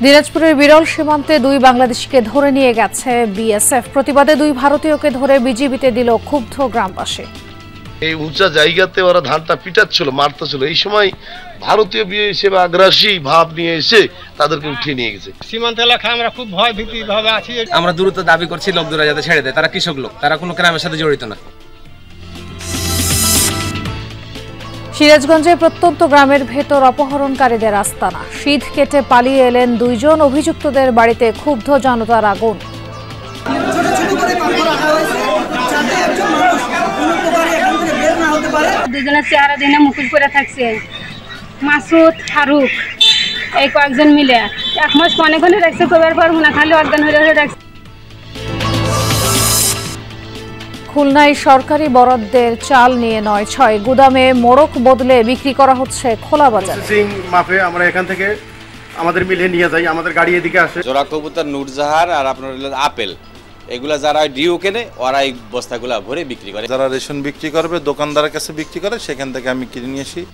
দিনাজপুরের বিরল সীমান্তে দুই বাংলাদেশিকে ধরে নিয়ে গেছে বিএসএফ। প্রতিবাদে দুই ভারতীয়কে ধরে বিজিবিতে দিল ক্ষুব্ধ গ্রামবাসী। এই উঁচা জায়গাতে ওরা ধানটা পিটাচ্ছিল, মারতেছিল, এই সময় ভারতীয় বিএসএফ আগ্রাসী ভাব নিয়ে এসে তাদেরকে উঠিয়ে নিয়ে গেছে। সীমান্ত এলাকায় আমরা খুব ভয় ভীতি ভাবে আছি। আমরা দ্রুত দাবি করছি লোকজোড়া যাতে ছেড়ে দেয়। তারা কৃষক লোক, তারা কোনো গ্রামের সাথে জড়িত না। সিরাজগঞ্জে প্রত্যন্ত গ্রামের ভেতর অপহরণকারীদের আস্তানা। শীত কেটে পালিয়ে এলেন দুইজন অভিযুক্তদের বাড়িতে ক্ষুব্ধ জনতার আগুন। দুজনের চেহারা দিনে মুকুল করে থাকছে, মাসুদ ফারুক এই কয়েকজন মিলে 1 মাস কনে কনে রাখছে, কবার পারবো না, খালি অজ্ঞান হয়ে রাখছে। খুলনায় সরকারি বরাদ্দের চাল নিয়ে ৯/৬ গুদামে মোড়ক বদলে বিক্রি করা হচ্ছে খোলা বাজার। মাপে আমরা এখান থেকে আমাদের মিলে নিয়ে যাই, আমাদের গাড়ি এদিকে আসে। জোড়া কবুতর, নুরজাহার আর আপনার আপেল, এগুলা যারা ডিও কেনে ওরা এই বস্তাগুলা ভরে বিক্রি করে। যারা রেশন বিক্রি করবে দোকানদারের কাছে বিক্রি করে, সেখান থেকে আমি কিনে নিয়ে আসি।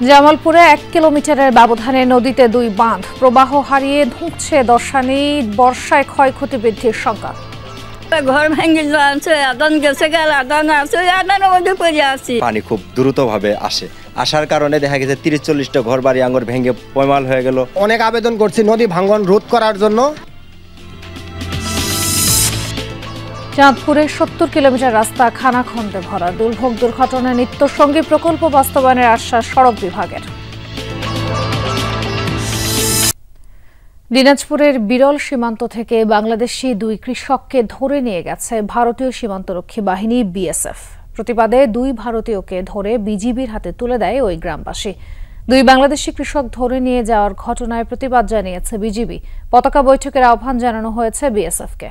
জামালপুরে 1 কিলোমিটারের ব্যবধানে নদীতে 2 বাঁধ, প্রবাহ হারিয়ে ধুঁকছে দর্শানি। বর্ষায় ক্ষয়ক্ষতি বৃদ্ধির শঙ্কা। ঘর ভেঙে যাচ্ছে, আদান গেছে গেল, আদান আছে, আদানের মধ্যে পড়ে আছি। পানি খুব দ্রুতভাবে আসার কারণে দেখা গেছে 30-40টা ঘর বাড়ি আঙ্গুর ভেঙে পয়মাল হয়ে গেল। অনেক আবেদন করছি নদী ভাঙ্গন রোধ করার জন্য। চাঁদপুরে 70 কিলোমিটার রাস্তা খানাখন্দে ভরা। দুর্ভোগ দুর্ঘটনায় নিত্যসঙ্গী প্রকল্প বাস্তবায়নের আশ্বাস সড়ক বিভাগের। দিনাজপুরের বিরল সীমান্ত থেকে বাংলাদেশি 2 কৃষককে ধরে নিয়ে গেছে ভারতীয় সীমান্তরক্ষী বাহিনী বিএসএফ। প্রতিবাদে 2 ভারতীয়কে ধরে বিজিবির হাতে তুলে দেয় ওই গ্রামবাসী। 2 বাংলাদেশি কৃষক ধরে নিয়ে যাওয়ার ঘটনায় প্রতিবাদ জানিয়েছে বিজিবি। পতাকা বৈঠকের আহ্বান জানানো হয়েছে বিএসএফকে।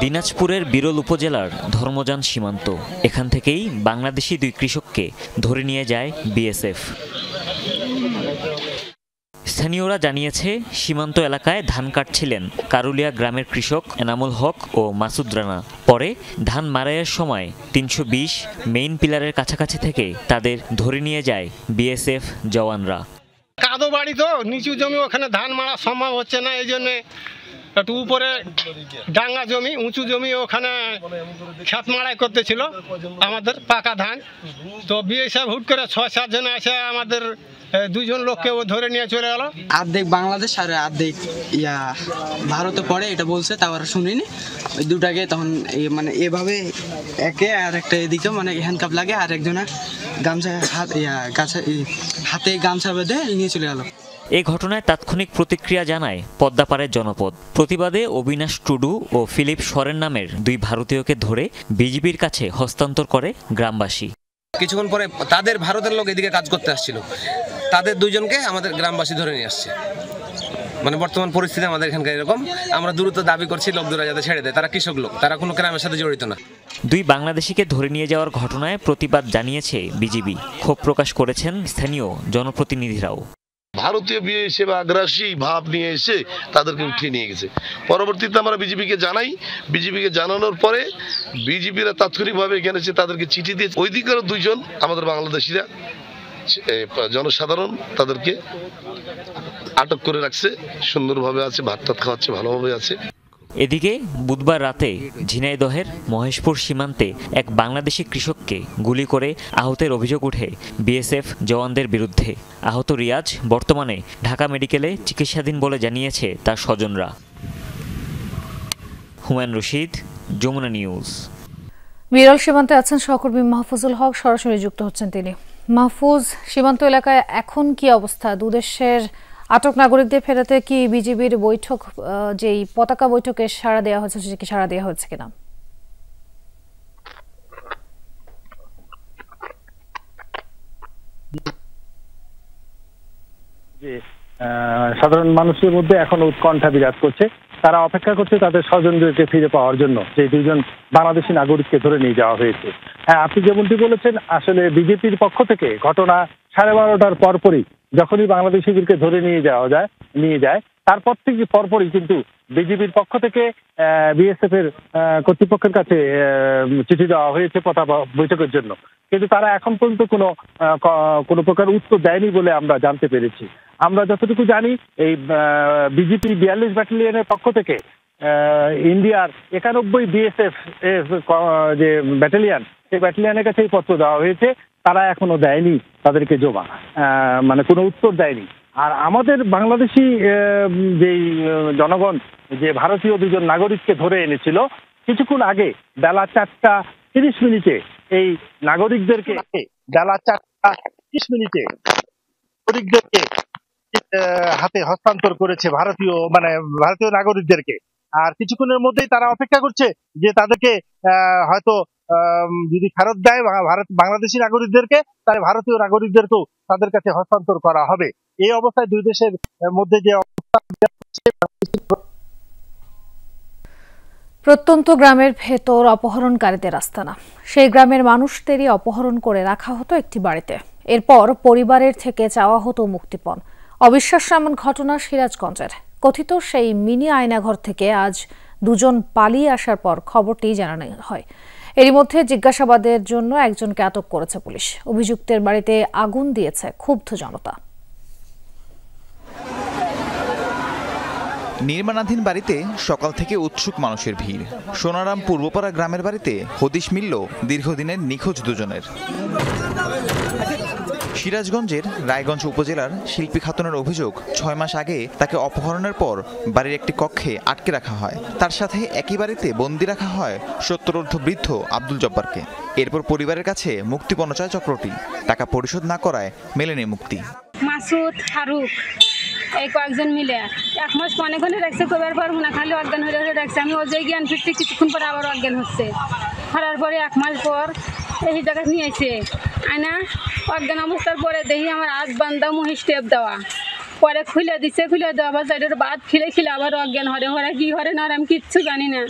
দিনাজপুরের বিরল উপজেলার ধর্মযান সীমান্ত, এখান থেকেই বাংলাদেশি 2 কৃষককে ধরে নিয়ে যায় বিএসএফ। স্থানীয়রা জানিয়েছে, সীমান্ত এলাকায় ধান কাটছিলেন কারুলিয়া গ্রামের কৃষক এনামুল হক ও মাসুদ রানা। পরে ধান মারাইয়ের সময় 320 মেইন পিলারের কাছাকাছি থেকে তাদের ধরে নিয়ে যায় বিএসএফ জওয়ানরা। কাদো বাড়ি তো, নিচু জমি, ওখানে ধান মারা সম্ভব হচ্ছে না, এই জন্যে একটু উপরে ডাঙ্গা জমি, উঁচু জমি, ওখানে ক্ষেত মাড়াই করতেছিল আমাদের পাকা ধান। তো বিএসএফ হুট করে 6-7 জন এসে আমাদের 2 জন লোককে ও ধরে নিয়ে চলে গেল। অর্ধেক বাংলাদেশ আর অর্ধেক ভারতে পড়ে, এটা বলছে, তাও আর শুনিনি। ওই দুটাকে তখন মানে এভাবে একে আর একটা এদিকে মানে হ্যান্ডকাপ লাগে, আর একজনের গামছা হাতে গামছা বেঁধে নিয়ে চলে গেল। এই ঘটনায় তাৎক্ষণিক প্রতিক্রিয়া জানায় পদ্মাপাড়ের জনপদ। প্রতিবাদে অবিনাশ টুডু ও ফিলিপ সরেন নামের 2 ভারতীয়কে ধরে বিজিবির কাছে হস্তান্তর করে গ্রামবাসী। কিছুক্ষণ পরে তাদের ভারতের লোক এদিকে কাজ করতে আসছিল, তাদের 2 জনকে আমাদের গ্রামবাসী ধরে নিয়ে আসছে। মানে বর্তমান পরিস্থিতি আমাদের এখানকার এরকম। আমরা দ্রুত দাবি করছি লোকজোড়া যাতে ছেড়ে দেয়। তারা কৃষক লোক, তারা কোনো গ্রামের সাথে জড়িত না। 2 বাংলাদেশিকে ধরে নিয়ে যাওয়ার ঘটনায় প্রতিবাদ জানিয়েছে বিজিবি। ক্ষোভ প্রকাশ করেছেন স্থানীয় জনপ্রতিনিধিরাও। ভারতীয় বিএসএফ আগ্রাসী ভাব নিয়ে এসে তাদেরকে উঠিয়ে নিয়ে গেছে। পরবর্তীতে আমরা বিজিবিকে জানাই, বিজিবিকে জানানোর পরে বিজিবিরা তাৎক্ষণিকভাবে এখানে এসে তাদেরকে চিঠি দিয়ে ওইদিকেরও 2 জন আমাদের বাংলাদেশিরা জনসাধারণ তাদেরকে আটক করে রাখছে, সুন্দরভাবে আছে, ভাত টাত খাওয়াচ্ছে, ভালোভাবে আছে। এদিকে বুধবার রাতে ঝিনাইদহের মহেশপুর সীমান্তে এক বাংলাদেশি কৃষককে গুলি করে আহতের অভিযোগ উঠে বিএসএফ জওয়ানদের বিরুদ্ধে। আহত রিয়াজ বর্তমানে ঢাকা মেডিকেলে চিকিৎসাধীন বলে জানিয়েছে তার স্বজনরা। হুমায়ুন রশিদ, যমুনা নিউজ। বিরল সীমান্তে আছেন সহকর্মী মাহফুজুল হক, সরাসরি যুক্ত হচ্ছেন তিনি। মাহফুজ, সীমান্ত এলাকায় এখন কি অবস্থা? 2 দেশের আটক নাগরিকদের ফেরাতে কি বিজিবির বৈঠক, যেই পতাকা বৈঠকে সাড়া দেওয়া হয়েছে, সেটা কি সাড়া দেওয়া হচ্ছে কিনা? সাধারণ মানুষের মধ্যে এখন উৎকণ্ঠা বিরাজ করছে। তারা অপেক্ষা করছে তাদের স্বজনদেরকে ফিরে পাওয়ার জন্য, যে 2 জন বাংলাদেশি নাগরিককে ধরে নিয়ে যাওয়া হয়েছে। হ্যাঁ, আপনি যেমনটি বলেছেন, আসলে বিজেপির পক্ষ থেকে ঘটনা 12:30টার পরপরই যখনই বাংলাদেশিদেরকে ধরে নিয়ে যায়, তারপর থেকে পরপরই কিন্তু বিজিবির পক্ষ থেকে বিএসএফ এর কর্তৃপক্ষের কাছে চিঠি দেওয়া হয়েছে পতা বৈঠকের জন্য, কিন্তু তারা এখন পর্যন্ত কোনো প্রকার উত্তর দেয়নি বলে আমরা জানতে পেরেছি। আমরা যতটুকু জানি এই বিজিপি 42 ব্যাটালিয়নের পক্ষ থেকে ইন্ডিয়ার 91 বিএসএফ যে ব্যাটালিয়ন, সেই ব্যাটালিয়নের কাছে এই পত্র দেওয়া হয়েছে, তারা এখনো দেয়নি তাদেরকে জমা, মানে কোনো উত্তর দেয়নি। আর আমাদের বাংলাদেশি যেই জনগণ যে ভারতীয় দুজন নাগরিককে ধরে এনেছিল, কিছুক্ষণ আগে বেলা 4টা 30 মিনিটে এই নাগরিকদেরকে বেলা 4টা 30 মিনিটে নাগরিকদেরকে হাতে হস্তান্তর করেছে ভারতীয় নাগরিকদেরকে। আর কিছুক্ষণের মধ্যেই তারা অপেক্ষা করছে যে তাদেরকে হয়তো যদি ফেরত দেয় বাংলাদেশি নাগরিকদেরকে, তাহলে ভারতীয় নাগরিকদেরকেও তাদের কাছে হস্তান্তর করা হবে। এই অবস্থায় দুই দেশের মধ্যে যে অবস্থা, প্রত্যন্ত গ্রামের ভেতর অপহরণকারীদের আস্তানা। সেই গ্রামের মানুষদেরই অপহরণ করে রাখা হতো একটি বাড়িতে, এরপর পরিবারের থেকে চাওয়া হতো মুক্তিপণ। অবিশ্বাস্য এমন ঘটনা সিরাজগঞ্জের। কথিত সেই মিনি আয়নাঘর থেকে আজ দুজন পালিয়ে আসার পর খবরটি জানানো হয়। এরই মধ্যে জিজ্ঞাসাবাদের জন্য একজনকে আটক করেছে পুলিশ। অভিযুক্তের বাড়িতে আগুন দিয়েছে ক্ষুব্ধ জনতা। নির্মাণাধীন বাড়িতে সকাল থেকে উৎসুক মানুষের ভিড়। সোনারাম পূর্বপাড়া গ্রামের বাড়িতে হদিশ মিলল দীর্ঘদিনের নিখোঁজ দুজনের। সিরাজগঞ্জের রায়গঞ্জ উপজেলার শিল্পী খাতুনের অভিযোগ, 6 মাস আগে তাকে অপহরণের পর বাড়ির একটি কক্ষে আটকে রাখা হয়। তার সাথে একই বাড়িতে বন্দি রাখা হয় 70 বৃদ্ধ আব্দুল জব্বারকে। এরপর পরিবারের কাছে মুক্তিপণ চায় চক্রটি। টাকা পরিশোধ না করায় মেলেনি মুক্তি। মাসুদ, ফারুক এই কয়েকজন মিলে 1 মাস অনেকক্ষণে রাখছে, কবার পর মনে খালি অজ্ঞান হয়ে রাখছে। আমি ওই জ্ঞান ফিরতে কিছুক্ষণ পরে আবার অজ্ঞান হচ্ছে। হারার পরে 1 মাস পর এই জায়গা নিয়েছে আয়না। অজ্ঞান অবস্থার পরে দেখি আমার হাত বান্ধা মুহি স্টেপ দেওয়া, পরে খুলে দিচ্ছে, খুলে দেওয়া আবার সাইডের বাদ খিলে আবার অজ্ঞান হরে কি হরে না আমি কিচ্ছু জানি না।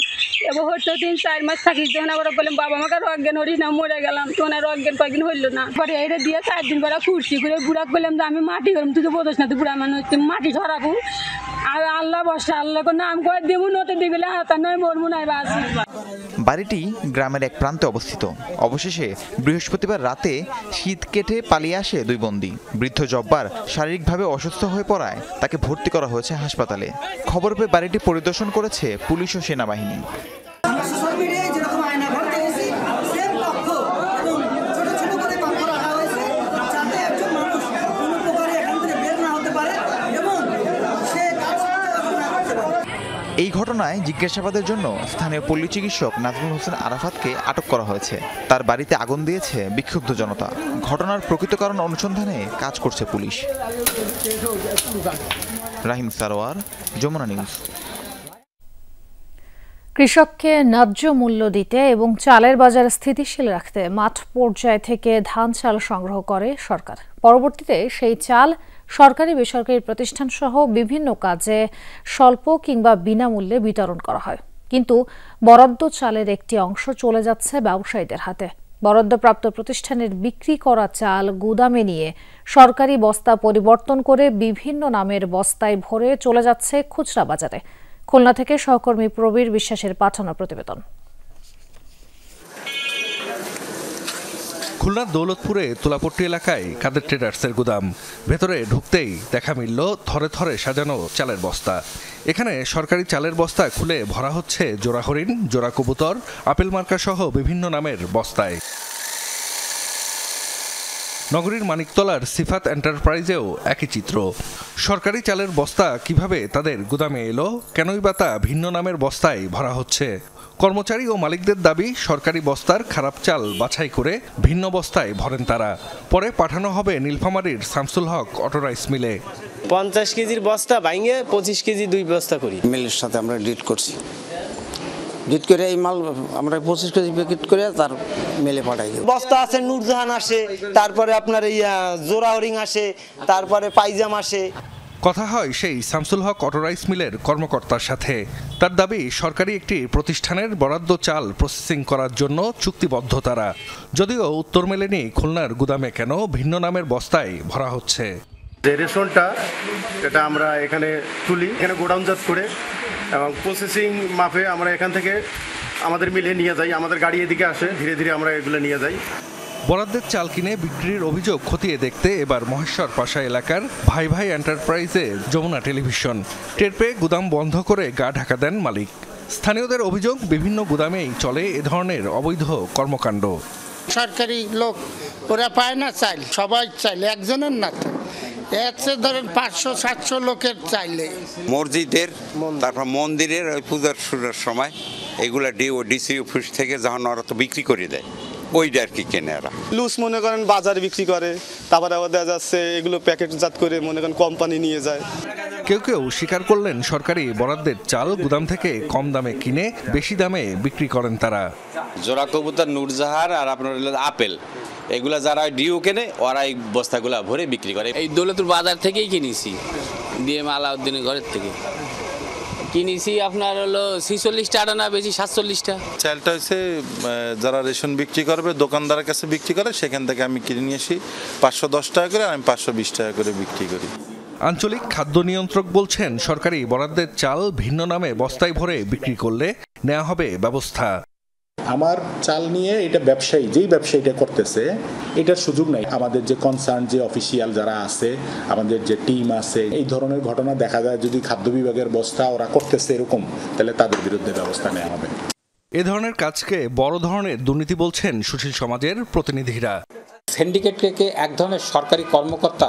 এবার হয়তো 3-4 মাস থাকিস, যখন আবার বললাম বাবা আমাকে অজ্ঞান হরিস না, মরে গেলাম, তখন আর অজ্ঞান কয়েকদিন হইলো না। পরে এটা দিয়ে 4 দিন পরে কুর্সি করে বুড়া করলাম যে আমি মাটি করলাম, তুই তো বোঝস না, তুই বুড়া মানুষ, তুই মাটি সরাবো। আর আল্লাহ বসে আল্লাহ নাম করে দেবো, নতে দিবিলে হাতা নয় মরবো নাই বাসি। বাড়িটি গ্রামের এক প্রান্তে অবস্থিত। অবশেষে বৃহস্পতিবার রাতে শীত কেটে পালিয়ে আসে 2 বন্দী। বৃদ্ধ জব্বার শারীরিকভাবে অসুস্থ হয়ে পড়ায় তাকে ভর্তি করা হয়েছে হাসপাতালে। খবর পেয়ে বাড়িটি পরিদর্শন করেছে পুলিশ ও সেনাবাহিনী। এই ঘটনায় জিজ্ঞাসাবাদের জন্য স্থানীয় পল্লী চিকিৎসক নাজমুল হোসেন আরাফাতকে আটক করা হয়েছে। তার বাড়িতে আগুন দিয়েছে বিক্ষুব্ধ জনতা। ঘটনার প্রকৃত কারণ অনুসন্ধানে কাজ করছে পুলিশ। রাহিম সারোয়ার, যমুনা নিউজ। কৃষককে ন্যায্য মূল্য দিতে এবং চালের বাজার স্থিতিশীল রাখতে মাঠ পর্যায় থেকে ধান চাল সংগ্রহ করে সরকার। পরবর্তীতে সেই চাল সরকারি বেসরকারি প্রতিষ্ঠান সহ বিভিন্ন কাজে স্বল্প কিংবা বিনামূল্যে বিতরণ করা হয়। কিন্তু বরাদ্দ চালের একটি অংশ চলে যাচ্ছে ব্যবসায়ীদের হাতে। বরাদ্দপ্রাপ্ত প্রতিষ্ঠানের বিক্রি করা চাল গুদামে নিয়ে সরকারি বস্তা পরিবর্তন করে বিভিন্ন নামের বস্তায় ভরে চলে যাচ্ছে খুচরা বাজারে। খুলনা থেকে সহকর্মী প্রবীর বিশ্বাসের পাঠানো প্রতিবেদন। খুলনার দৌলতপুরে তুলাপট্টি এলাকায় কাদের ট্রেডার্সের গুদাম। ভেতরে ঢুকতেই দেখা মিলল থরে থরে সাজানো চালের বস্তা। এখানে সরকারি চালের বস্তা খুলে ভরা হচ্ছে জোড়া হরিণ, জোড়া কবুতর, আপেল মার্কা সহ বিভিন্ন নামের বস্তায়। নগরীর মানিকতলার সিফাত এন্টারপ্রাইজেও একই চিত্র। সরকারি চালের বস্তা কিভাবে তাদের গুদামে এলো, কেনই বা তা ভিন্ন নামের বস্তায় ভরা হচ্ছে? কর্মচারী ও মালিকদের দাবি, সরকারি বস্তার খারাপ চাল বাছাই করে ভিন্ন বস্তায় ভরেন তারা। পরে পাঠানো হবে নীলফামারীর শামসুল হক অটো রাইস মিলে। 50 কেজির বস্তা ভাঙে 25 কেজি 2 বস্তা করি। মিলের সাথে আমরা ডিট করছি, ডিট করে এই মাল আমরা 25 কেজি প্যাকেট করে তার মেলে পাঠাই। বস্তা আছে নূরজাহান আসে, তারপরে আপনার জোড়া হরিং আসে, তারপরে পাইজাম আসে। কথা হয় সেই শামসুল হক অটো রাইস মিলের কর্মকর্তার সাথে। তার দাবি, সরকারি একটি প্রতিষ্ঠানের বরাদ্দ চাল প্রসেসিং করার জন্য চুক্তিবদ্ধ তারা। যদিও উত্তর মেলেনি খুলনার গুদামে কেন ভিন্ন নামের বস্তায় ভরা হচ্ছে। যে রেশনটা এটা আমরা এখানে তুলি, এখানে গোডাউনজাত করে এবং প্রসেসিং মাপে আমরা এখান থেকে আমাদের মিলে নিয়ে যাই, আমাদের গাড়ি এদিকে আসে, ধীরে ধীরে আমরা এগুলো নিয়ে যাই। বরাদ্দের চাল কিনে বিক্রির অভিযোগ খতিয়ে দেখতে এবার মহেশ্বর পাশা এলাকার ভাই ভাই এন্টারপ্রাইজে যমুনা টেলিভিশন। টের পেয়ে গুদাম বন্ধ করে গা ঢাকা দেন মালিক। স্থানীয়দের অভিযোগ, বিভিন্ন গুদামেই চলে এ ধরনের অবৈধ কর্মকাণ্ড। সরকারি লোক ওরা পায় না চাইল, সবাই চাইলে একজনের না, এসে ধরেন 500-700 লোকের চাইলে। মসজিদের, তারপর মন্দিরের ওই পূজার শুরুর সময় এগুলা ডিসি অফিস থেকে যখন ওরা তো বিক্রি করে দেয়, ওইটা আর কি কেনে ওরা। লুজ মনে করেন বাজারে বিক্রি করে, তারপরে আবার দেখা যাচ্ছে এগুলো প্যাকেটজাত করে মনে করেন কোম্পানি নিয়ে যায়। কেউ কেউ স্বীকার করলেন সরকারি বরাদ্দের চাল গুদাম থেকে কম দামে কিনে বেশি দামে বিক্রি করেন তারা। জোড়া কবুতর, নুরজাহার আর আপনার আপেল, এগুলা যারা ডিও কেনে ওরা এই বস্তাগুলা ভরে বিক্রি করে। এই দৌলতপুর বাজার থেকেই কিনেছি, দিয়ে আলাউদ্দিনের ঘরের থেকে কিনেছি। আপনার হলো 46 টাকা না বেশি 47টা। চালটা হচ্ছে যারা রেশন বিক্রি করবে দোকানদারের কাছে বিক্রি করে, সেখান থেকে আমি কিনে নিয়ে আসি 510 টাকা করে, আমি 520 টাকা করে বিক্রি করি। আঞ্চলিক খাদ্য নিয়ন্ত্রক বলছেন, সরকারি বরাদ্দের চাল ভিন্ন নামে বস্তায় ভরে বিক্রি করলে নেওয়া হবে ব্যবস্থা। আমার চাল নিয়ে এটা ব্যবসায়ী, যেই ব্যবসায়ীটা করতেছে এটার সুযোগ নাই। আমাদের যে কনসার্ন যে অফিসিয়াল যারা আছে, আমাদের যে টিম আছে, এই ধরনের ঘটনা দেখা যায় যদি খাদ্য বিভাগের বস্তা ওরা করতেছে এরকম, তাহলে তাদের বিরুদ্ধে ব্যবস্থা নেওয়া হবে। এ ধরনের কাজকে বড় ধরনের দুর্নীতি বলছেন সুশীল সমাজের প্রতিনিধিরা। সিন্ডিকেটকে এক ধরনের সরকারি কর্মকর্তা,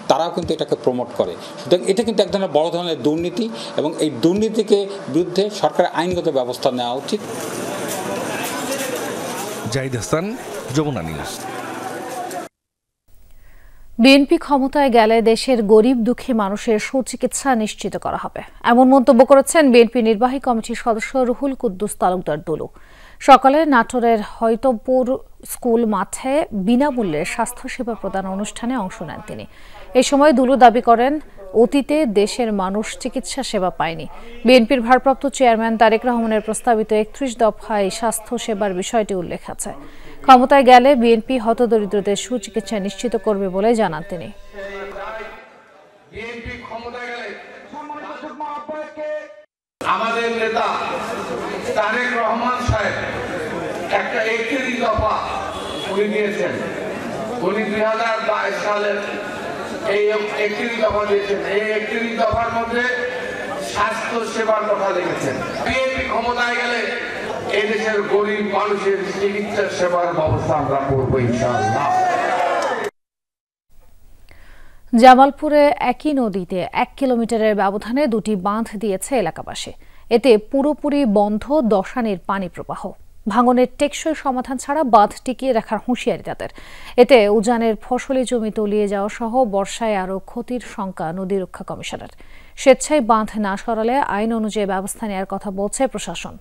তারাও কিন্তু এটাকে প্রমোট করে। সুতরাং এটা কিন্তু এক ধরনের বড় ধরনের দুর্নীতি, এবং এই দুর্নীতিকে বিরুদ্ধে সরকারের আইনগত ব্যবস্থা নেওয়া উচিত। জাহিদ হাসান, যমুনা নিউজ। বিএনপি ক্ষমতায় গেলে দেশের গরিব দুঃখী মানুষের সুচিকিৎসা নিশ্চিত করা হবে, এমন মন্তব্য করেছেন বিএনপি নির্বাহী কমিটির সদস্য রুহুল কুদ্দুস তালুকদার দুলু। সকালে নাটোরের হয়তপুর স্কুল মাঠে বিনামূল্যে স্বাস্থ্যসেবা প্রদান অনুষ্ঠানে অংশ নেন তিনি। এ সময় দুলু দাবি করেন, অতীতে দেশের মানুষ চিকিৎসা সেবা পায়নি। বিএনপির ভারপ্রাপ্ত চেয়ারম্যান তারেক রহমানের প্রস্তাবিত 31 দফায় স্বাস্থ্য সেবার বিষয়টি উল্লেখ আছে। ক্ষমতায় গেলে বিএনপি হতদরিদ্রদের সুচিকিৎসা নিশ্চিত করবে বলে জানান তিনি। আমাদের নেতা তারেক রহমান সাহেব একটা 31 দফা উনি দিয়েছেন। উনি 2022 সালের এই 31 দফা দিয়েছেন। এই 31 দফার মধ্যে স্বাস্থ্য সেবার কথা লিখেছেন। বিএনপি ক্ষমতায় গেলে এই দেশের গরিব মানুষের চিকিৎসা সেবার ব্যবস্থা আমরা করবো ইনশাআল্লাহ। জামালপুরে একই নদীতে 1 কিলোমিটারের ব্যবধানে দুটি বাঁধ দিয়েছে এলাকাবাসী। এতে পুরোপুরি বন্ধ দশানির পানি প্রবাহ। ভাঙনের টেকসই সমাধান ছাড়া বাঁধ টিকিয়ে রাখার হুঁশিয়ারি তাদের। এতে উজানের ফসলি জমি তলিয়ে যাওয়া সহ বর্ষায় আরও ক্ষতির শঙ্কা নদী রক্ষা কমিশনের। স্বেচ্ছায় বাঁধ না সরালে আইন অনুযায়ী ব্যবস্থা নেওয়ার কথা বলছে প্রশাসন।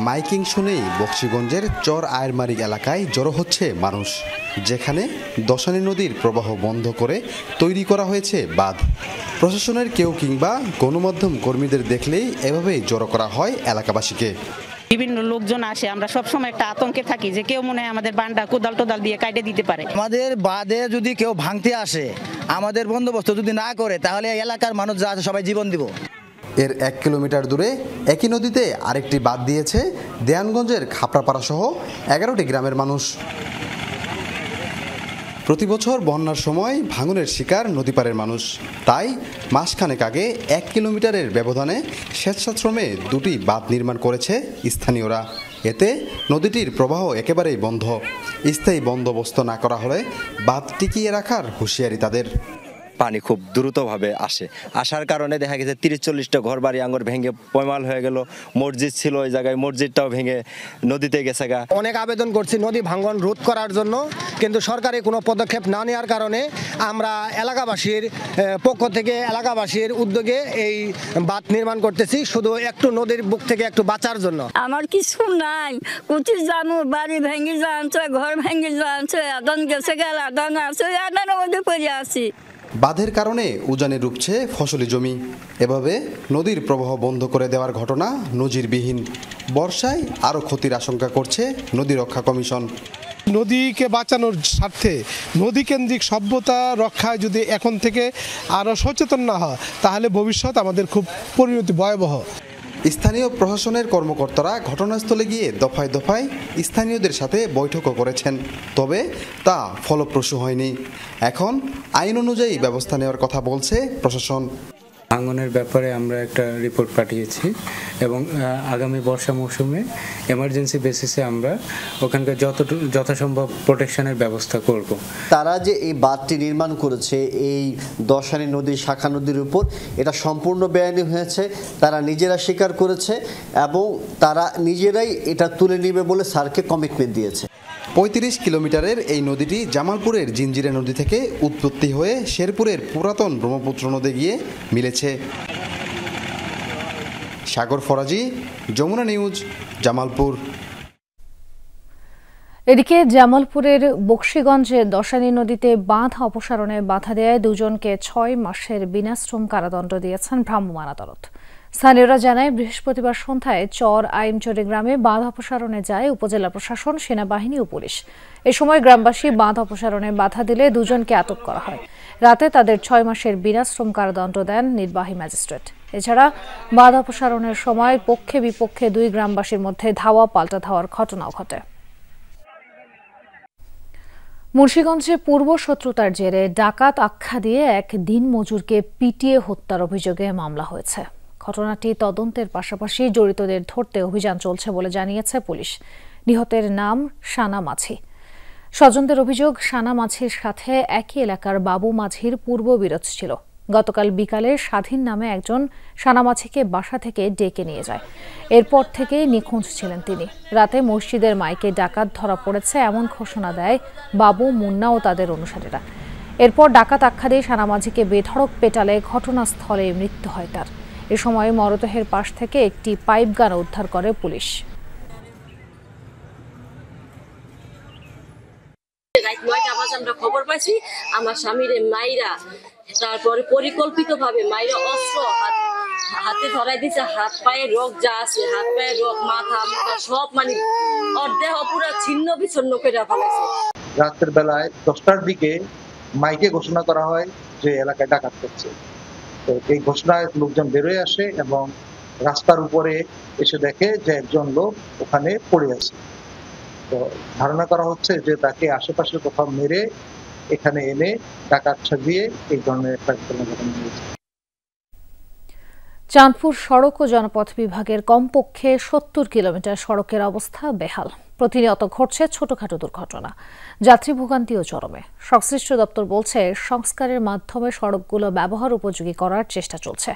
মাইকিং শুনেই বক্সিগঞ্জের চর আয়েরমারি এলাকায় জড়ো হচ্ছে মানুষ, যেখানে দশানী নদীর প্রবাহ বন্ধ করে তৈরি করা হয়েছে বাঁধ। প্রশাসনের কেউ কিংবা গণমাধ্যম কর্মীদের দেখলেই এভাবেই জড়ো করা হয় এলাকাবাসীকে। বিভিন্ন লোকজন আসে, আমরা সবসময় একটা আতঙ্কে থাকি যে কেউ মনে হয় আমাদের বানটা কোদাল টোদাল দিয়ে কাটে দিতে পারে। আমাদের বাঁধে যদি কেউ ভাঙতে আসে, আমাদের বন্দোবস্ত যদি না করে, তাহলে এলাকার মানুষ যা আছে সবাই জীবন দিব। এর 1 কিলোমিটার দূরে একই নদীতে আরেকটি বাঁধ দিয়েছে দেয়ানগঞ্জের খাপড়াপাড়া সহ 11টি গ্রামের মানুষ। প্রতি বছর বন্যার সময় ভাঙনের শিকার নদীপাড়ের মানুষ। তাই মাসখানেক আগে 1 কিলোমিটারের ব্যবধানে স্বেচ্ছাশ্রমে দুটি বাঁধ নির্মাণ করেছে স্থানীয়রা। এতে নদীটির প্রবাহ একেবারেই বন্ধ। স্থায়ী বন্দোবস্ত না করা হলে বাঁধ টিকিয়ে রাখার হুঁশিয়ারি তাদের। পানি খুব দ্রুতভাবে আসার কারণে দেখা গেছে 30-40টা ঘর বাড়ি আঙ্গুর ভেঙে পয়মাল হয়ে গেল। মসজিদ ছিল ওই জায়গায়, মসজিদটাও ভেঙে নদীতে গেছে গা। অনেক আবেদন করছি নদী ভাঙন রোধ করার জন্য, কিন্তু সরকারি কোনো পদক্ষেপ না নেওয়ার কারণে আমরা এলাকাবাসীর পক্ষ থেকে এলাকাবাসীর উদ্যোগে এই বাঁধ নির্মাণ করতেছি, শুধু একটু নদীর বুক থেকে একটু বাঁচার জন্য। আমার কিছু নাই, কুচি জানু বাড়ি ভেঙে যাচ্ছে, ঘর ভেঙে যাচ্ছে, আদান গেছে গেল, আদান আছে, আদানের মধ্যে পড়ে আছি। বাঁধের কারণে উজানে ডুবছে ফসলি জমি। এভাবে নদীর প্রবাহ বন্ধ করে দেওয়ার ঘটনা নজিরবিহীন। বর্ষায় আরও ক্ষতির আশঙ্কা করছে নদী রক্ষা কমিশন। নদীকে বাঁচানোর স্বার্থে নদীকেন্দ্রিক সভ্যতা রক্ষায় যদি এখন থেকে আরও সচেতন না হয় তাহলে ভবিষ্যৎ আমাদের খুব পরিণতি ভয়াবহ। স্থানীয় প্রশাসনের কর্মকর্তারা ঘটনাস্থলে গিয়ে দফায় দফায় স্থানীয়দের সাথে বৈঠকও করেছেন, তবে তা ফলপ্রসূ হয়নি। এখন আইন অনুযায়ী ব্যবস্থা নেওয়ার কথা বলছে প্রশাসন। ভাঙনের ব্যাপারে আমরা একটা রিপোর্ট পাঠিয়েছি এবং আগামী বর্ষা মৌসুমে এমার্জেন্সি বেসিসে আমরা ওখানকার যথাসম্ভব প্রোটেকশনের ব্যবস্থা করব। তারা যে এই বাঁধটি নির্মাণ করেছে এই দশানী নদীর শাখা নদীর উপর, এটা সম্পূর্ণ বেআইনি হয়েছে, তারা নিজেরা স্বীকার করেছে এবং তারা নিজেরাই এটা তুলে নেবে বলে স্যারকে কমিটমেন্ট দিয়েছে। 35 কিলোমিটারের এই নদীটি জামালপুরের জিঞ্জিরা নদী থেকে উৎপত্তি হয়ে শেরপুরের পুরাতন ব্রহ্মপুত্র নদে গিয়ে মিলেছে। সাগর ফরাজি, যমুনা নিউজ, জামালপুর। এদিকে জামালপুরের বক্সিগঞ্জে দশানী নদীতে বাঁধ অপসারণে বাধা দেয় দুজনকে 6 মাসের বিনাশ্রম কারাদণ্ড দিয়েছেন ভ্রাম্যমাণ আদালত। স্থানীয়রা জানায়, বৃহস্পতিবার সন্ধ্যায় চর আইমচরি গ্রামে বাঁধ অপসারণে যায় উপজেলা প্রশাসন, সেনাবাহিনী ও পুলিশ। এ সময় গ্রামবাসী বাঁধ অপসারণে বাধা দিলে দুজনকে আটক করা হয়। রাতে তাদের 6 মাসের বিনাশ্রম কারাদণ্ড দেন নির্বাহী ম্যাজিস্ট্রেট। এছাড়া বাঁধ অপসারণের সময় পক্ষে বিপক্ষে 2 গ্রামবাসীর মধ্যে ধাওয়া পাল্টা ধাওয়ার ঘটনাও ঘটে। মুন্সিগঞ্জে পূর্ব শত্রুতার জেরে ডাকাত আখ্যা দিয়ে এক দিনমজুরকে পিটিয়ে হত্যার অভিযোগে মামলা হয়েছে। ঘটনাটি তদন্তের পাশাপাশি জড়িতদের ধরতে অভিযান চলছে বলে জানিয়েছে পুলিশ। নিহতের নাম সানা মাঝি। স্বজনদের অভিযোগ, সানা মাঝির সাথে একই এলাকার বাবু মাঝির পূর্ব বিরোধ ছিল। গতকাল বিকালে স্বাধীন নামে একজন সানা মাঝিকে বাসা থেকে ডেকে নিয়ে যায়। এরপর থেকেই নিখোঁজ ছিলেন তিনি। রাতে মসজিদের মাইকে ডাকাত ধরা পড়েছে এমন ঘোষণা দেয় বাবু, মুন্না ও তাদের অনুসারীরা। এরপর ডাকাত আখ্যা দিয়ে সানা মাঝিকে বেধড়ক পেটালে ঘটনাস্থলে মৃত্যু হয় তার। এ সময় মরদেহের পাশ থেকে একটি পাইপ গান উদ্ধার করে পুলিশ। রাত 9টা বাজে আমরা খবর পাইছি আমার স্বামীর মাইরা, তারপরে পরিকল্পিতভাবে মাইরা অস্ত্র হাতে ধরাই দিছে। হাত পায়ে রোগ যা আছে, হাত পায়ে রোগ, মাথা সব মানে ওর দেহ পুরো ছিন্ন বিচ্ছিন্ন করে ফেলেছে। রাতের বেলায় 10টার দিকে মাইকে ঘোষণা করা হয় যে এলাকায় ডাকাত করছে। তো এই ঘোষণায় লোকজন বেরোয় আসে এবং রাস্তার উপরে এসে দেখে যে একজন লোক ওখানে পড়ে আছে। তো ধারণা করা হচ্ছে যে তাকে আশেপাশে কোথাও মেরে এখানে এনে ডাকাত সাজিয়ে এই ধরনের একটা ঘটনা ঘটেছে। চাঁদপুর সড়ক ও জনপথ বিভাগের কমপক্ষে 70 কিলোমিটার সড়কের অবস্থা বেহাল। প্রতিনিয়ত ঘটছে ছোটখাটো দুর্ঘটনা, যাত্রী ভোগান্তিও চরমে। সংশ্লিষ্ট দপ্তর বলছে, সংস্কারের মাধ্যমে সড়কগুলো ব্যবহার উপযোগী করার চেষ্টা চলছে।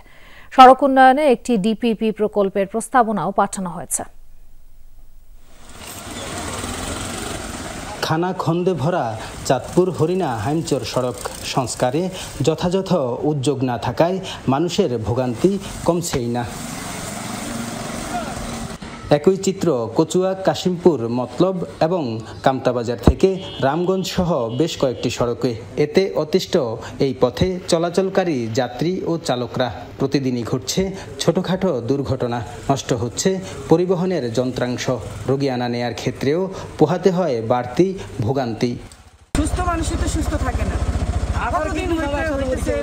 সড়ক উন্নয়নে একটি ডিপিপি প্রকল্পের প্রস্তাবনাও পাঠানো হয়েছে। খানা খন্দে ভরা চাঁদপুর হরিণা হাইমচর সড়ক সংস্কারে যথাযথ উদ্যোগ না থাকায় মানুষের ভোগান্তি কমছেই না। একই চিত্র কচুয়া, কাশিমপুর, মতলব এবং কামতাবাজার থেকে রামগঞ্জ সহ বেশ কয়েকটি সড়কে। এতে অতিষ্ঠ এই পথে চলাচলকারী যাত্রী ও চালকরা। প্রতিদিনই ঘটছে ছোটখাটো দুর্ঘটনা, নষ্ট হচ্ছে পরিবহনের যন্ত্রাংশ। রোগী আনা নেয়ার ক্ষেত্রেও পোহাতে হয় বাড়তি ভোগান্তি। সুস্থ মানুষই তো সুস্থ থাকে না,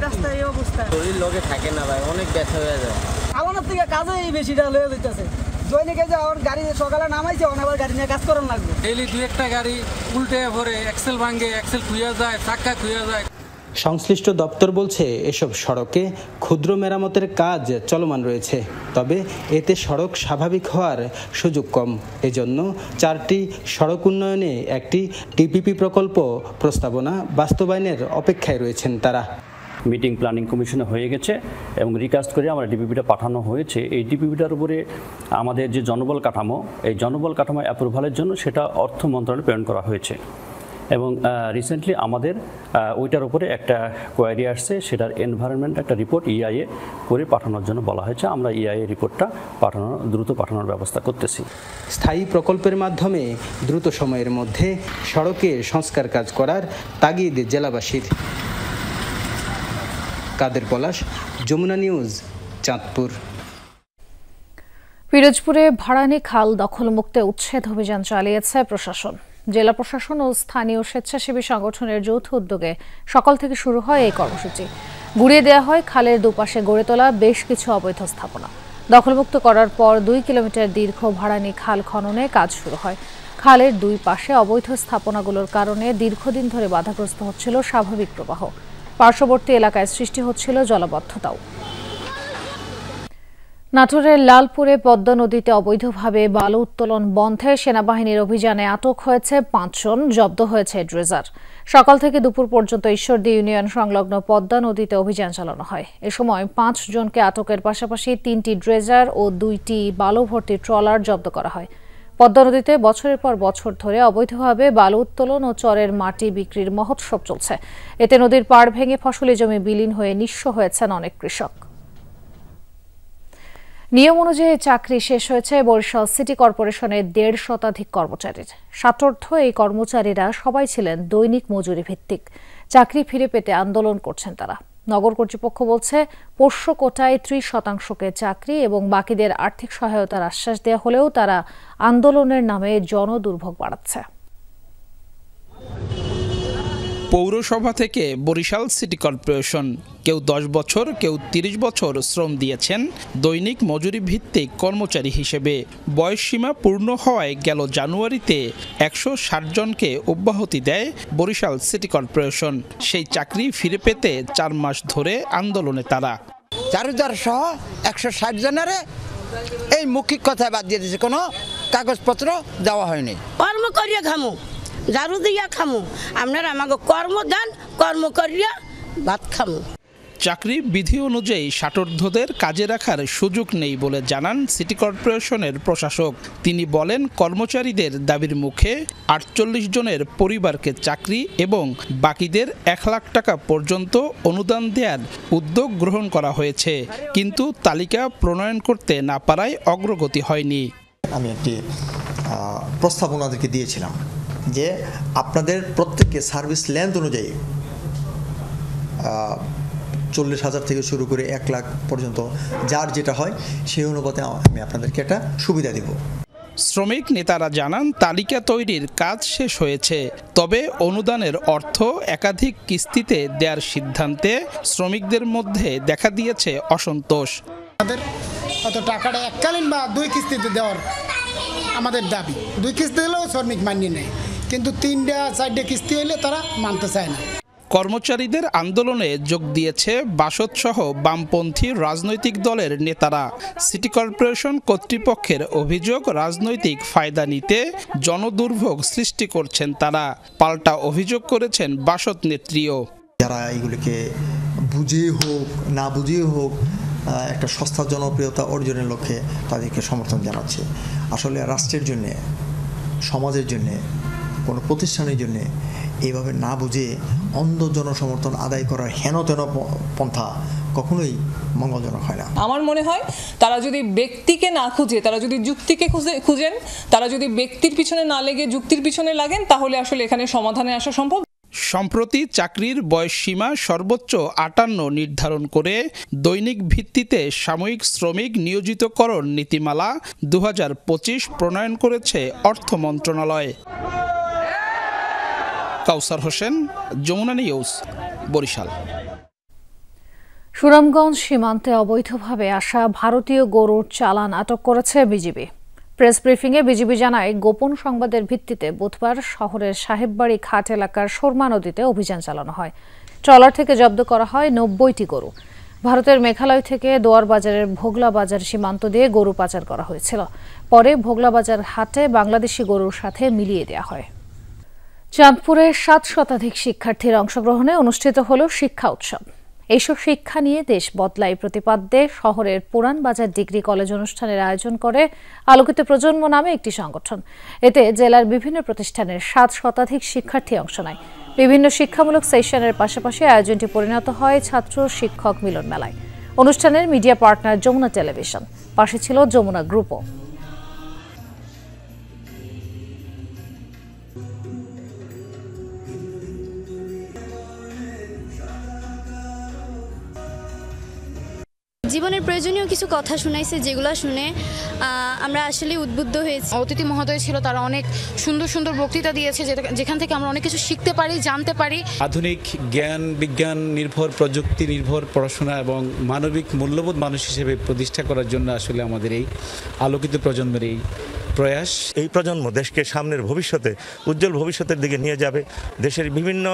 রাস্তায় অবস্থা শরীর লগে থাকে না ভাই, অনেক ব্যথা হয়ে যায়। আমার থেকে কাজেই বেশিটা লয়ে যাইতেছে। দৈনিকে যে আমার গাড়ি সকালে নামাইছে, আবার গাড়ি নিয়ে কাজ করার লাগবে। ডেইলি 2-1টা গাড়ি উল্টে পড়ে, এক্সেল ভাঙে, এক্সেল খুইয়া যায়, চাক্কা খুইয়া যায়। সংশ্লিষ্ট দপ্তর বলছে, এসব সড়কে ক্ষুদ্র মেরামতের কাজ চলমান রয়েছে, তবে এতে সড়ক স্বাভাবিক হওয়ার সুযোগ কম। এজন্য 4টি সড়ক উন্নয়নে একটি ডিপিপি প্রকল্প প্রস্তাবনা বাস্তবায়নের অপেক্ষায় রয়েছেন তারা। মিটিং প্ল্যানিং কমিশনে হয়ে গেছে এবং রিকাস্ট করে আমরা ডিপিপিটা পাঠানো হয়েছে। এই ডিপিপিটার উপরে আমাদের যে জনবল কাঠামো, এই জনবল কাঠামো অ্যাপ্রুভালের জন্য সেটা অর্থ মন্ত্রণালয়ে প্রেরণ করা হয়েছে এবং রিসেন্টলি আমাদের ওইটার উপরে একটা কোয়ারি আসছে, সেটার এনভায়রনমেন্ট একটা রিপোর্ট ইআইএ করে পাঠানোর জন্য বলা হয়েছে। আমরা ইআইএ রিপোর্টটা দ্রুত পাঠানোর ব্যবস্থা করতেছি। স্থায়ী প্রকল্পের মাধ্যমে দ্রুত সময়ের মধ্যে সড়কে সংস্কার কাজ করার তাগিদ জেলাবাসীর। কাদের পলাশ, যমুনা নিউজ, চাঁদপুর। পিরোজপুরে ভাড়ানি খাল দখলমুক্তে উচ্ছেদ অভিযান চালিয়েছে প্রশাসন। জেলা প্রশাসন ও স্থানীয় স্বেচ্ছাসেবী সংগঠনের যৌথ উদ্যোগে সকাল থেকে শুরু হয় এই কর্মসূচি। গুড়িয়ে দেওয়া হয় খালের দুপাশে গড়ে তোলা বেশ কিছু অবৈধ স্থাপনা। দখলমুক্ত করার পর 2 কিলোমিটার দীর্ঘ ভাড়ানি খাল খননে কাজ শুরু হয়। খালের দুই পাশে অবৈধ স্থাপনাগুলোর কারণে দীর্ঘদিন ধরে বাধাগ্রস্ত হচ্ছিল স্বাভাবিক প্রবাহ। পার্শ্ববর্তী এলাকায় সৃষ্টি হচ্ছিল জলাবদ্ধতাও। নাটোরের লালপুরে পদ্মা নদীতে অবৈধভাবে বালু উত্তোলন বন্ধে সেনাবাহিনীর অভিযানে আটক হয়েছে 5 জন, জব্দ হয়েছে ড্রেজার। সকাল থেকে দুপুর পর্যন্ত ঈশ্বরদী ইউনিয়ন সংলগ্ন পদ্মা নদীতে অভিযান চালানো হয়। এ সময় 5 জনকে আটকের পাশাপাশি 3টি ড্রেজার ও 2টি বালু ভর্তি ট্রলার জব্দ করা হয়। পদ্মা নদীতে বছরের পর বছর ধরে অবৈধভাবে বালু উত্তোলন ও চরের মাটি বিক্রির মহোৎসব চলছে। এতে নদীর পাড় ভেঙে ফসলি জমি বিলীন হয়ে নিঃস্ব হয়েছেন অনেক কৃষক। নিয়ম অনুযায়ী চাকরি শেষ হয়েছে বরিশাল সিটি কর্পোরেশনের 1.5 শতাধিক কর্মচারীর। ষাটোর্ধ্ব এই কর্মচারীরা সবাই ছিলেন দৈনিক মজুরি ভিত্তিক। চাকরি ফিরে পেতে আন্দোলন করছেন তারা। নগর কর্তৃপক্ষ বলছে, পোষ্য কোটায় 30% চাকরি এবং বাকিদের আর্থিক সহায়তার আশ্বাস দেওয়া হলেও তারা আন্দোলনের নামে জনদুর্ভোগ বাড়াচ্ছে। পৌরসভা থেকে বরিশাল সিটি কর্পোরেশন কেউ 10 বছর, কেউ 30 বছর শ্রম দিয়েছেন দৈনিক মজুরি ভিত্তিক কর্মচারী হিসেবে। বয়সসীমা পূর্ণ হওয়ায় গেল জানুয়ারিতে 160 জনকে অব্যাহতি দেয় বরিশাল সিটি কর্পোরেশন। সেই চাকরি ফিরে পেতে 4 মাস ধরে আন্দোলনে তারা। চারুদার সহ 160 জনের এই মৌখিক কথা বাদ দিয়ে দিয়েছে, কোনো কাগজপত্র দেওয়া হয়নি। কর্ম করিয়া খামু, ঝাড়ু দিয়া খামু, আপনারা আমাকে কর্ম দেন, কর্ম করিয়া ভাত খামু। চাকরি বিধি অনুযায়ী ষাটোর্ধ্বদের কাজে রাখার সুযোগ নেই বলে জানান সিটি কর্পোরেশনের প্রশাসক। তিনি বলেন, কর্মচারীদের দাবির মুখে 48 জনের পরিবারকে চাকরি এবং বাকিদের 1 লাখ টাকা পর্যন্ত অনুদান দেওয়ার উদ্যোগ গ্রহণ করা হয়েছে, কিন্তু তালিকা প্রণয়ন করতে না পারায় অগ্রগতি হয়নি। আমি একটি প্রস্তাব ওনাদেরকে দিয়েছিলাম যে আপনাদের প্রত্যেককে সার্ভিস লেন্থ অনুযায়ী 40,000 থেকে শুরু করে 1 লাখ পর্যন্ত যার যেটা হয় সেই অনুপাতে আমি আপনাদেরকে একটা সুবিধা দেব। শ্রমিক নেতারা জানান, তালিকা তৈরির কাজ শেষ হয়েছে, তবে অনুদানের অর্থ একাধিক কিস্তিতে দেওয়ার সিদ্ধান্তে শ্রমিকদের মধ্যে দেখা দিয়েছে অসন্তোষ। অত টাকাটা এককালীন বা 2 কিস্তিতে দেওয়ার আমাদের দাবি। 2 কিস্তি হলেও শ্রমিক মানিয়ে নেয়, কিন্তু 3-4 কিস্তি হলে তারা মানতে চায় না। কর্মচারীদের আন্দোলনে যোগ দিয়েছে বাসদসহ বামপন্থী রাজনৈতিক দলের নেতারা। সিটি কর্পোরেশন কর্তৃপক্ষের অভিযোগ, রাজনৈতিক ফায়দা নিতে জনদুর্ভোগ সৃষ্টি করছেন তারা। পাল্টা অভিযোগ করেছেন বাসদ নেত্রীও। যারা এগুলিকে বুঝিয়ে হোক না বুঝিয়ে হোক একটা সস্তা জনপ্রিয়তা অর্জনের লক্ষ্যে তাদেরকে সমর্থন জানাচ্ছে। আসলে রাষ্ট্রের জন্যে, সমাজের জন্যে, কোনো প্রতিষ্ঠানের জন্যে এইভাবে না বুঝে অন্ধ জনসমর্থন আদায় করার হেনতেন পন্থা কখনোই মঙ্গলজনক হয় না। আমার মনে হয় তারা যদি ব্যক্তিকে না খুঁজে, তারা যদি যুক্তিকে খুঁজেন, তারা যদি ব্যক্তির পিছনে না লেগে যুক্তির পিছনে লাগেন, তাহলে আসলে এখানে সমাধানে আসা সম্ভব। সম্প্রতি চাকরির বয়সসীমা সর্বোচ্চ 58 নির্ধারণ করে দৈনিক ভিত্তিতে সাময়িক শ্রমিক নিয়োজিতকরণ নীতিমালা 2025 প্রণয়ন করেছে অর্থ মন্ত্রণালয়। কাউসার হোসেন, যমুনা নিউজ, বরিশাল। সুনামগঞ্জ সীমান্তে অবৈধভাবে আসা ভারতীয় গরুর চালান আটক করেছে বিজিবি। প্রেস ব্রিফিংয়ে বিজিবি জানায়, গোপন সংবাদের ভিত্তিতে বুধবার শহরের সাহেববাড়ি ঘাট এলাকার সুরমা নদীতে অভিযান চালানো হয়। ট্রলার থেকে জব্দ করা হয় 90টি গরু। ভারতের মেঘালয় থেকে দোয়ারবাজারের ভোগলা বাজার সীমান্ত দিয়ে গরু পাচার করা হয়েছিল। পরে ভোগলা বাজার হাটে বাংলাদেশি গরুর সাথে মিলিয়ে দেওয়া হয়। চাঁদপুরে 7 শতাধিক শিক্ষার্থীর অংশগ্রহণে অনুষ্ঠিত হল শিক্ষা উৎসব। এইসব শিক্ষা নিয়ে দেশ বদলাই প্রতিপাদ্যে শহরের পুরান বাজার ডিগ্রি কলেজ অনুষ্ঠানের আয়োজন করে আলোকিত প্রজন্ম নামে একটি সংগঠন। এতে জেলার বিভিন্ন প্রতিষ্ঠানের 7 শতাধিক শিক্ষার্থী অংশ নেয়। বিভিন্ন শিক্ষামূলক সেশনের পাশাপাশি আয়োজনটি পরিণত হয় ছাত্র শিক্ষক মিলন মেলায়। অনুষ্ঠানের মিডিয়া পার্টনার যমুনা টেলিভিশন, পাশে ছিল যমুনা গ্রুপও। প্রয়োজনীয় কিছু কথা শুনাইছে, যেগুলো শুনে আমরা আসলে উদ্বুদ্ধ হয়েছি। অতিথি মহোদয় ছিল, তারা অনেক সুন্দর সুন্দর বক্তৃতা দিয়েছে, যেখান থেকে আমরা অনেক কিছু শিখতে পারি, জানতে পারি। আধুনিক জ্ঞান বিজ্ঞান নির্ভর, প্রযুক্তি নির্ভর পড়াশোনা এবং মানবিক মূল্যবোধ মানুষ হিসেবে প্রতিষ্ঠা করার জন্য আসলে আমাদের এই আলোকিত প্রজন্মের এই প্রয়াস। এই প্রজন্ম দেশকে সামনের ভবিষ্যতে, উজ্জ্বল ভবিষ্যতের দিকে নিয়ে যাবে, দেশের বিভিন্ন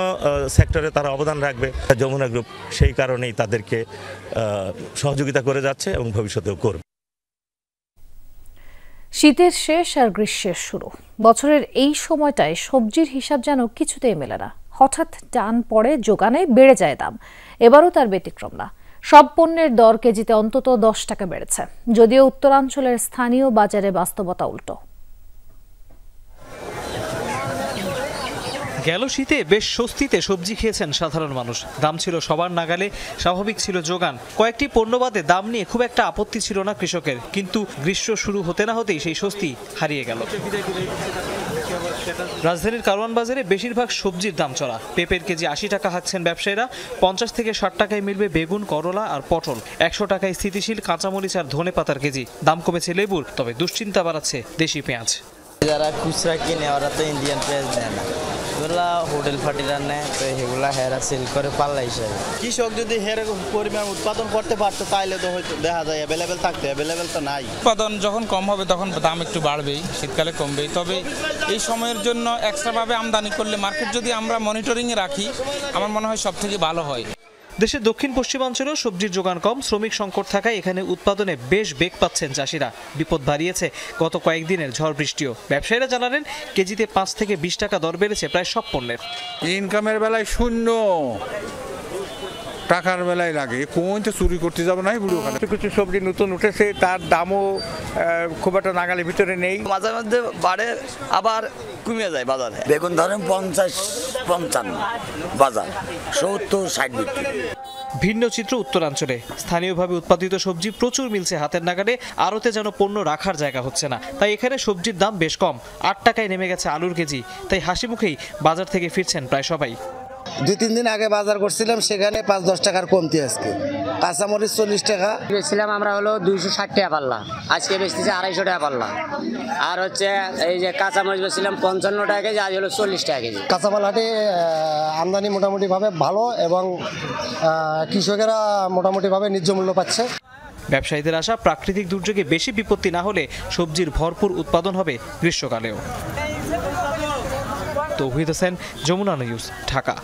সেক্টরে তারা অবদান রাখবে। যমুনা গ্রুপ সেই কারণেই তাদেরকে সহযোগিতা করে যাচ্ছে এবং ভবিষ্যতেও করবে। শীতের শেষ আর গ্রীষ্মের শুরু, বছরের এই সময়টায় সবজির হিসাব যেন কিছুতেই মেলে না। হঠাৎ টান পড়ে, যোগানে বেড়ে যায় দাম। এবারও তার ব্যতিক্রম না। সব পণ্যের দর কেজিতে অন্তত 10 টাকা বেড়েছে, যদিও উত্তরাঞ্চলের স্থানীয় বাজারে বাস্তবতা উল্টো। গেল শীতে বেশ স্বস্তিতে সবজি খেয়েছেন সাধারণ মানুষ। দাম ছিল সবার নাগালে, স্বাভাবিক ছিল যোগান। কয়েকটি পণ্য বাদে দাম নিয়ে খুব একটা আপত্তি ছিল না কৃষকের, কিন্তু গ্রীষ্ম শুরু হতে না হতেই সেই স্বস্তি হারিয়ে গেল। রাজধানীর কারওয়ান বাজারে বেশিরভাগ সবজির দাম চড়া। পেঁপের কেজি 80 টাকা হাঁকছেন ব্যবসায়ীরা। 50 থেকে 60 টাকায় মিলবে বেগুন, করলা আর পটল। 100 টাকায় স্থিতিশীল কাঁচামরিচ আর ধনেপাতার কেজি। দাম কমেছে লেবুর, তবে দুশ্চিন্তা বাড়াচ্ছে দেশি পেঁয়াজ। যারা খুচরা কিনে ওরা তো ইন্ডিয়ান পেঁয়াজ নেয় না, এগুলা হোটেল ফাটিরা নেয়, তো এগুলা হেরা সেল করে পাল্লা হিসাবে। কৃষক যদি এরকম পরিমাণ উৎপাদন করতে পারতো তাহলে তো হয়তো দেখা যায় অ্যাভেলেবেল থাকতো, অ্যাভেলেবেল তো নাই। উৎপাদন যখন কম হবে তখন দাম একটু বাড়বেই, শীতকালে কমবেই। তবে এই সময়ের জন্য এক্সট্রাভাবে আমদানি করলে মার্কেট যদি আমরা মনিটরিংয়ে রাখি, আমার মনে হয় সব থেকে ভালো হয়। দেশের দক্ষিণ পশ্চিমাঞ্চলেও সবজির যোগান কম, শ্রমিক সংকট থাকায় এখানে উৎপাদনে বেশ বেগ পাচ্ছেন চাষিরা। বিপদ বাড়িয়েছে গত কয়েকদিনের ঝড় বৃষ্টিও। ব্যবসায়ীরা জানালেন কেজিতে 5 থেকে 20 টাকা দর বেড়েছে প্রায় সব পণ্যের। ইনকামের বেলায় শূন্য, টাকার বেলায় লাগে, কোন চুরি করতে যাবো না। কিছু সবজি নতুন উঠেছে, তার দামও খুব একটা নাগালের ভিতরে নেই। মাঝে মধ্যে বাড়ে, আবার কমে যায় বাজারে। বেগুন ধরেন 50-55 বাজার, 70-60 বিক্রি। ভিন্ন চিত্র উত্তরাঞ্চলে। স্থানীয়ভাবে উৎপাদিত সবজি প্রচুর মিলছে হাতের নাগালে, আড়তে যেন পণ্য রাখার জায়গা হচ্ছে না। তাই এখানে সবজির দাম বেশ কম, 8 টাকায় নেমে গেছে আলুর কেজি। তাই হাসি মুখেই বাজার থেকে ফিরছেন প্রায় সবাই। 2-3 দিন আগে বাজার করছিলাম, সেখানে 5-10 টাকার কমতি। আজকে কাঁচামরিচ 40 টাকা বেচছিলাম আমরা, হলো 260 টাকা পাল্লা, আজকে বেচতেছি 250 টাকা পাল্লা। আর হচ্ছে এই যে কাঁচামরিচ বেচছিলাম 55 টাকা কেজি, আজ হলো 40 টাকা কেজি। কাঁচামাল হাটে আমদানি মোটামুটিভাবে ভালো এবং কৃষকেরা মোটামুটিভাবে ন্যায্য মূল্য পাচ্ছে। ব্যবসায়ীদের আশা, প্রাকৃতিক দুর্যোগে বেশি বিপত্তি না হলে সবজির ভরপুর উৎপাদন হবে গ্রীষ্মকালেও। তৌহিদ হোসেন, যমুনা নিউজ, ঢাকা।